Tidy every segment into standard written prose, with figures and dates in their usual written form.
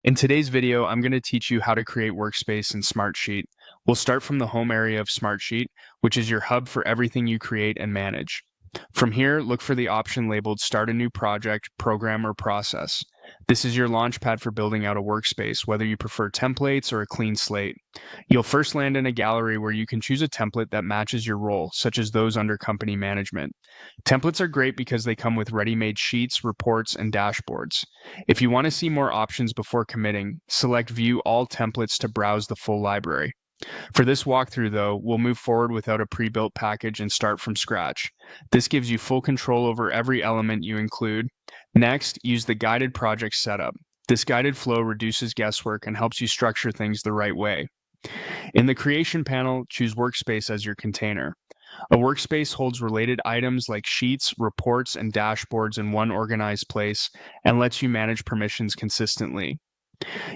In today's video, I'm going to teach you how to create Workspace in Smartsheet. We'll start from the home area of Smartsheet, which is your hub for everything you create and manage. From here, look for the option labeled Start a New Project, Program, or Process. This is your launchpad for building out a workspace, whether you prefer templates or a clean slate. You'll first land in a gallery where you can choose a template that matches your role, such as those under Company Management. Templates are great because they come with ready-made sheets, reports, and dashboards. If you want to see more options before committing, select View All Templates to browse the full library. For this walkthrough, though, we'll move forward without a pre-built package and start from scratch. This gives you full control over every element you include. Next, use the guided project setup. This guided flow reduces guesswork and helps you structure things the right way. In the Creation panel, choose Workspace as your container. A workspace holds related items like sheets, reports, and dashboards in one organized place and lets you manage permissions consistently.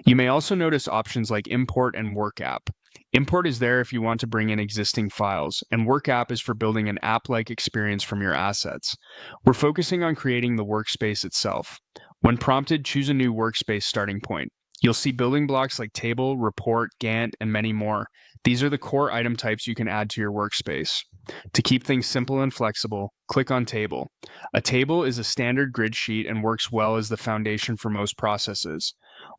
You may also notice options like Import and Work App. Import is there if you want to bring in existing files, and Work App is for building an app-like experience from your assets. We're focusing on creating the workspace itself. When prompted, choose a new workspace starting point. You'll see building blocks like Table, Report, Gantt, and many more. These are the core item types you can add to your workspace. To keep things simple and flexible, click on Table. A table is a standard grid sheet and works well as the foundation for most processes.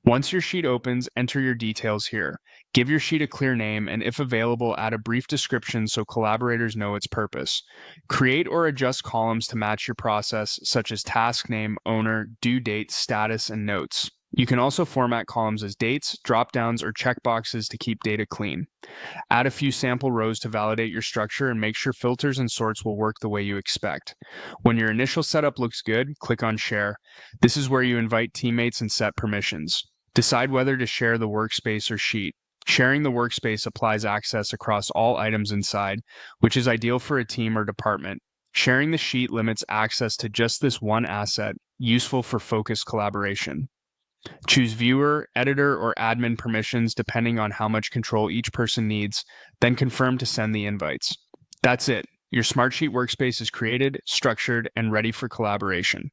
Once your sheet opens, enter your details here. Give your sheet a clear name, and if available, add a brief description so collaborators know its purpose. Create or adjust columns to match your process, such as task name, owner, due date, status, and notes. You can also format columns as dates, drop-downs, or checkboxes to keep data clean. Add a few sample rows to validate your structure and make sure filters and sorts will work the way you expect. When your initial setup looks good, click on Share. This is where you invite teammates and set permissions. Decide whether to share the workspace or sheet. Sharing the workspace applies access across all items inside, which is ideal for a team or department. Sharing the sheet limits access to just this one asset, useful for focused collaboration. Choose viewer, editor, or admin permissions depending on how much control each person needs, then confirm to send the invites. That's it. Your Smartsheet workspace is created, structured, and ready for collaboration.